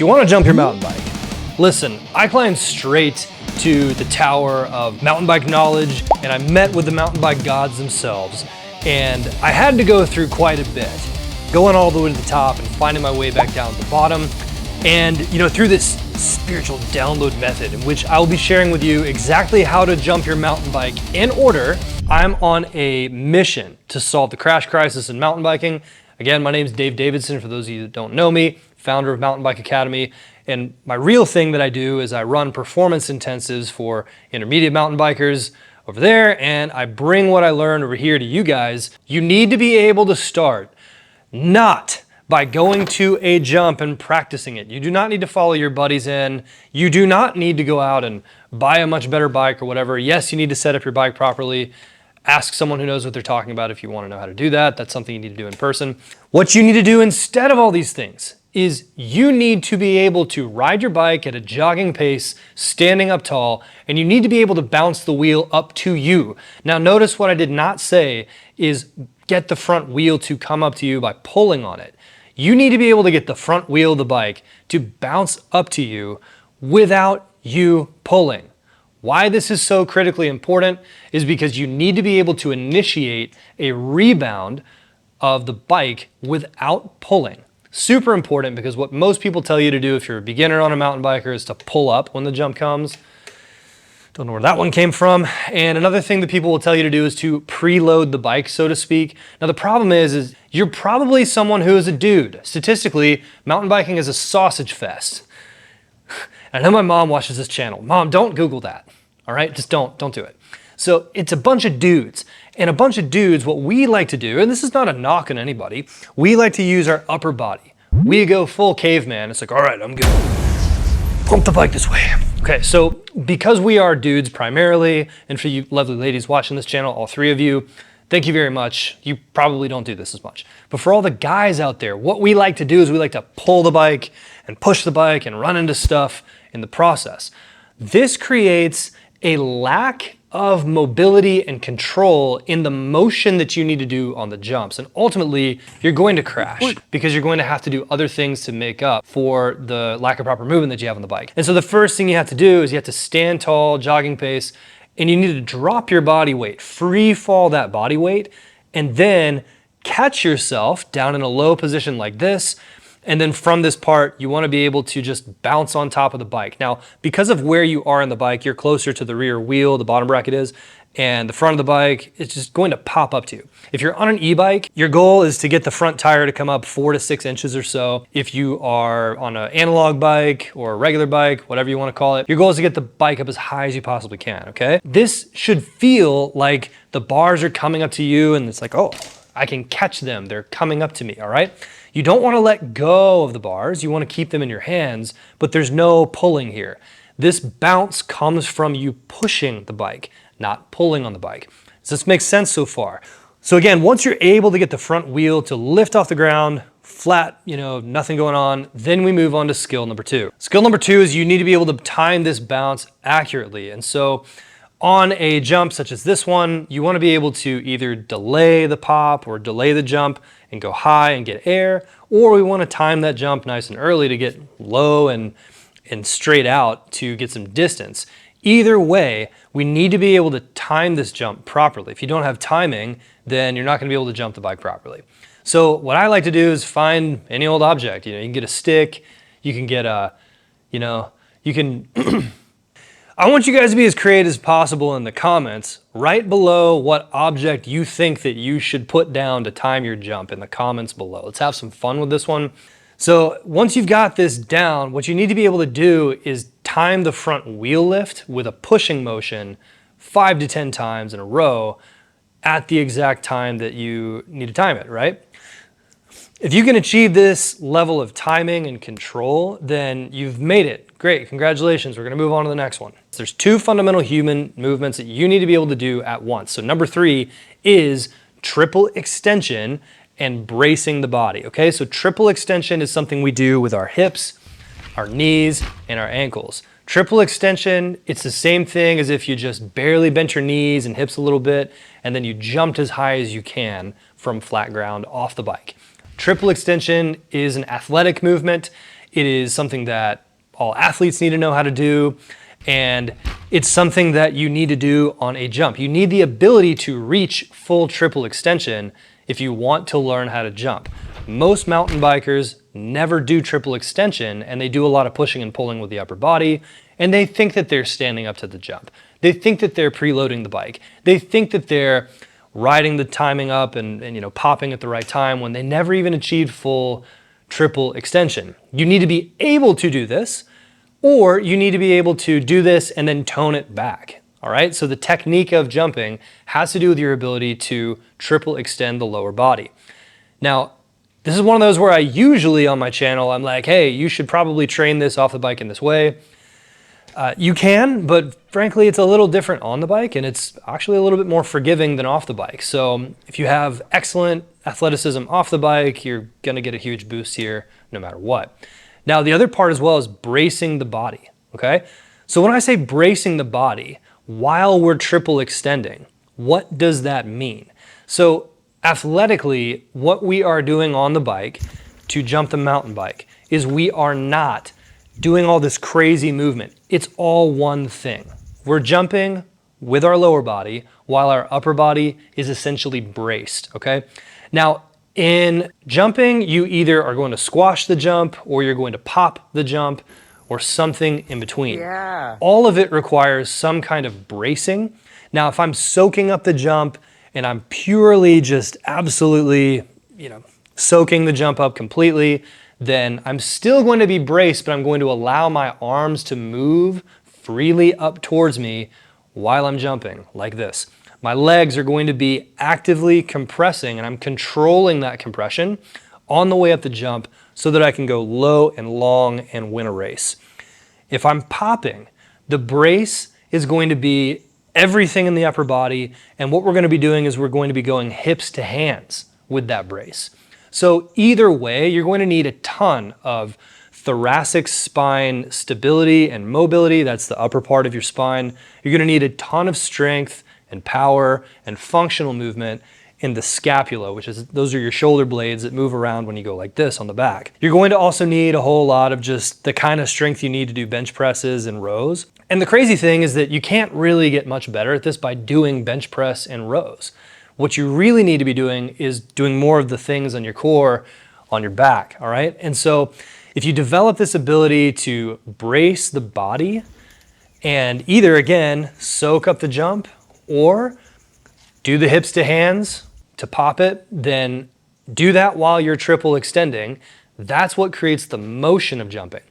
You want to jump your mountain bike. Listen, I climbed straight to the tower of mountain bike knowledge, and I met with the mountain bike gods themselves. And I had to go through quite a bit, going all the way to the top and finding my way back down to the bottom. And through this spiritual download method in which I'll be sharing with you exactly how to jump your mountain bike in order, I'm on a mission to solve the crash crisis in mountain biking. Again, my name is Dave Davidson, for those of you that don't know me, founder of Mountain Bike Academy. And my real thing that I do is I run performance intensives for intermediate mountain bikers over there, and I bring what I learned over here to you guys. You need to be able to start not by going to a jump and practicing it. You do not need to follow your buddies in. You do not need to go out and buy a much better bike or whatever. Yes, you need to set up your bike properly. Ask someone who knows what they're talking about if you want to know how to do that. That's something you need to do in person. What you need to do instead of all these things is you need to be able to ride your bike at a jogging pace, standing up tall, and you need to be able to bounce the wheel up to you. Now notice what I did not say is get the front wheel to come up to you by pulling on it. You need to be able to get the front wheel of the bike to bounce up to you without you pulling. Why this is so critically important is because you need to be able to initiate a rebound of the bike without pulling. Super important, because what most people tell you to do if you're a beginner on a mountain biker is to pull up when the jump comes. Don't know where that one came from. And another thing that people will tell you to do is to preload the bike, so to speak. Now the problem is you're probably someone who is a dude. Statistically, mountain biking is a sausage fest. I know my mom watches this channel. Mom, don't Google that, all right? Just don't do it. So it's a bunch of dudes. And a bunch of dudes, what we like to do, and this is not a knock on anybody, we like to use our upper body. We go full caveman. It's like, all right, I'm gonna pump the bike this way. Okay, so because we are dudes primarily, and for you lovely ladies watching this channel, all three of you, thank you very much. You probably don't do this as much. But for all the guys out there, what we like to do is we like to pull the bike and push the bike and run into stuff in the process. This creates a lack of mobility and control in the motion that you need to do on the jumps. And ultimately, you're going to crash because you're going to have to do other things to make up for the lack of proper movement that you have on the bike. And so the first thing you have to do is you have to stand tall, jogging pace, and you need to drop your body weight, free fall that body weight, and then catch yourself down in a low position like this. And then from this part, you want to be able to just bounce on top of the bike. Now, because of where you are in the bike, you're closer to the rear wheel, the bottom bracket is, and the front of the bike, it's just going to pop up to you. If you're on an e-bike, your goal is to get the front tire to come up 4 to 6 inches or so. If you are on an analog bike or a regular bike, whatever you want to call it, your goal is to get the bike up as high as you possibly can, okay? This should feel like the bars are coming up to you and it's like, oh, I can catch them. They're coming up to me, all right? You don't want to let go of the bars. You want to keep them in your hands, but there's no pulling here. This bounce comes from you pushing the bike, not pulling on the bike. Does this make sense so far? So again, once you're able to get the front wheel to lift off the ground, flat, nothing going on, then we move on to skill number 2. Skill number 2 is you need to be able to time this bounce accurately. And so on a jump such as this one, you want to be able to either delay the pop or delay the jump and go high and get air, or we want to time that jump nice and early to get low and straight out to get some distance. Either way, we need to be able to time this jump properly. If you don't have timing, then you're not going to be able to jump the bike properly. So what I like to do is find any old object. You can get a stick, you can get a, you can I want you guys to be as creative as possible in the comments right below what object you think that you should put down to time your jump in the comments below. Let's have some fun with this one. So once you've got this down, what you need to be able to do is time the front wheel lift with a pushing motion 5 to 10 times in a row at the exact time that you need to time it, right? If you can achieve this level of timing and control, then you've made it. Great, congratulations. We're gonna move on to the next one. There's 2 fundamental human movements that you need to be able to do at once. So number 3 is triple extension and bracing the body, okay? So triple extension is something we do with our hips, our knees, and our ankles. Triple extension, it's the same thing as if you just barely bent your knees and hips a little bit, and then you jumped as high as you can from flat ground off the bike. Triple extension is an athletic movement. It is something that all athletes need to know how to do, and it's something that you need to do on a jump. You need the ability to reach full triple extension if you want to learn how to jump. Most mountain bikers never do triple extension, and they do a lot of pushing and pulling with the upper body, and they think that they're standing up to the jump. They think that they're preloading the bike. They think that they're riding the timing up and popping at the right time when they never even achieved full triple extension. You need to be able to do this, or you need to be able to do this and then tone it back. All right, so the technique of jumping has to do with your ability to triple extend the lower body. Now, this is one of those where I usually on my channel, I'm like, hey, you should probably train this off the bike in this way. You can, but frankly, it's a little different on the bike, and it's actually a little bit more forgiving than off the bike. So if you have excellent athleticism off the bike, you're gonna get a huge boost here no matter what. Now, the other part as well is bracing the body, okay? So when I say bracing the body while we're triple extending, what does that mean? So athletically, what we are doing on the bike to jump the mountain bike is we are not doing all this crazy movement. It's all one thing. We're jumping with our lower body while our upper body is essentially braced, okay? Now, in jumping, you either are going to squash the jump or you're going to pop the jump or something in between. Yeah. All of it requires some kind of bracing. Now, if I'm soaking up the jump and I'm purely just absolutely, soaking the jump up completely, then I'm still going to be braced, but I'm going to allow my arms to move freely up towards me while I'm jumping, like this. My legs are going to be actively compressing, and I'm controlling that compression on the way up the jump so that I can go low and long and win a race. If I'm popping, the brace is going to be everything in the upper body, and what we're going to be doing is we're going to be going hips to hands with that brace. So either way, you're going to need a ton of thoracic spine stability and mobility. That's the upper part of your spine. You're going to need a ton of strength and power and functional movement in the scapula, those are your shoulder blades that move around when you go like this on the back. You're going to also need a whole lot of just the kind of strength you need to do bench presses and rows. And the crazy thing is that you can't really get much better at this by doing bench press and rows. What you really need to be doing is doing more of the things on your core on your back, all right? And so if you develop this ability to brace the body and either, again, soak up the jump or do the hips to hands to pop it, then do that while you're triple extending. That's what creates the motion of jumping.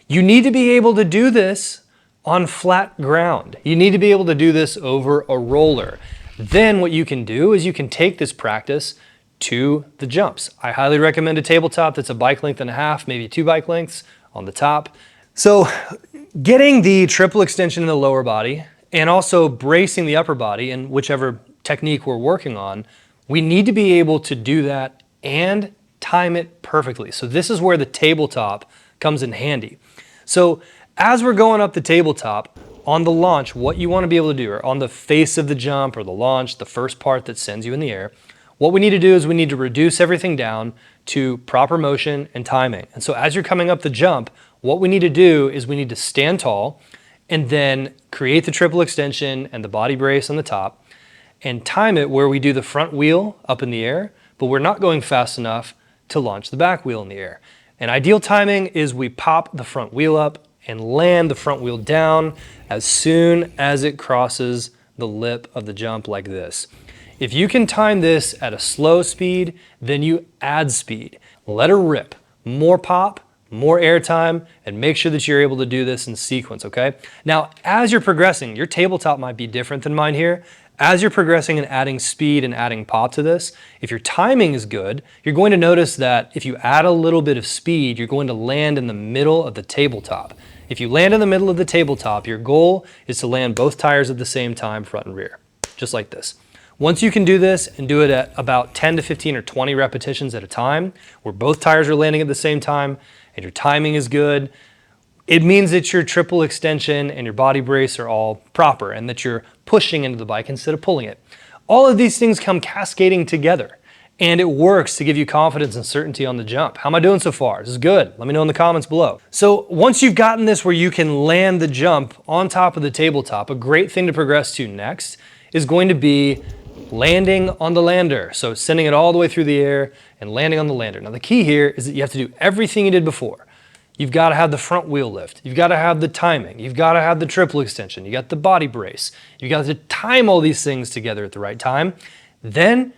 You need to be able to do this on flat ground. You need to be able to do this over a roller. Then what you can do is you can take this practice to the jumps. I highly recommend a tabletop that's a bike length and a half, maybe 2 bike lengths on the top. So getting the triple extension in the lower body and also bracing the upper body in whichever technique we're working on, we need to be able to do that and time it perfectly. So this is where the tabletop comes in handy. So as we're going up the tabletop, on the launch, what you want to be able to do, or on the face of the jump or the launch, the first part that sends you in the air, what we need to do is we need to reduce everything down to proper motion and timing. And so as you're coming up the jump, what we need to do is we need to stand tall and then create the triple extension and the body brace on the top and time it where we do the front wheel up in the air, but we're not going fast enough to launch the back wheel in the air. And ideal timing is we pop the front wheel up and land the front wheel down as soon as it crosses the lip of the jump like this. If you can time this at a slow speed, then you add speed. Let her rip. More pop, more air time, and make sure that you're able to do this in sequence, okay? Now, as you're progressing, your tabletop might be different than mine here. As you're progressing and adding speed and adding pop to this, if your timing is good, you're going to notice that if you add a little bit of speed, you're going to land in the middle of the tabletop. If you land in the middle of the tabletop, your goal is to land both tires at the same time, front and rear, just like this. Once you can do this and do it at about 10 to 15 or 20 repetitions at a time, where both tires are landing at the same time and your timing is good, it means that your triple extension and your body brace are all proper and that you're pushing into the bike instead of pulling it. All of these things come cascading together. And it works to give you confidence and certainty on the jump. How am I doing so far? This is good. Let me know in the comments below. So once you've gotten this where you can land the jump on top of the tabletop, a great thing to progress to next is going to be landing on the lander. So sending it all the way through the air and landing on the lander. Now the key here is that you have to do everything you did before. You've got to have the front wheel lift. You've got to have the timing. You've got to have the triple extension. You got the body brace. You got to time all these things together at the right time. Then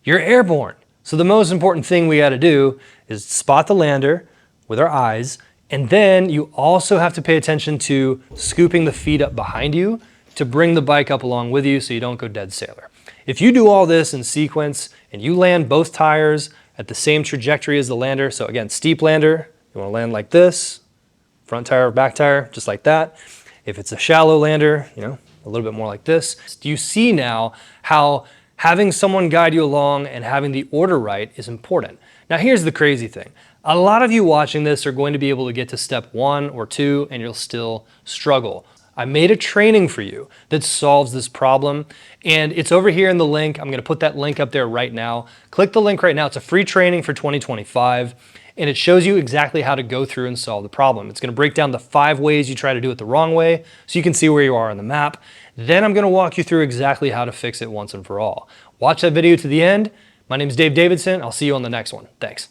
you're airborne. So the most important thing we got to do is spot the lander with our eyes, and then you also have to pay attention to scooping the feet up behind you to bring the bike up along with you so you don't go dead sailor. If you do all this in sequence and you land both tires at the same trajectory as the lander, so again, steep lander, you want to land like this, front tire, back tire, just like that. If it's a shallow lander, a little bit more like this. Do you see now how having someone guide you along and having the order right is important? Now here's the crazy thing. A lot of you watching this are going to be able to get to step 1 or 2 and you'll still struggle. I made a training for you that solves this problem, and it's over here in the link. I'm gonna put that link up there right now. Click the link right now. It's a free training for 2025, and it shows you exactly how to go through and solve the problem. It's gonna break down the 5 ways you try to do it the wrong way so you can see where you are on the map. Then I'm gonna walk you through exactly how to fix it once and for all. Watch that video to the end. My name is Dave Davidson. I'll see you on the next one. Thanks.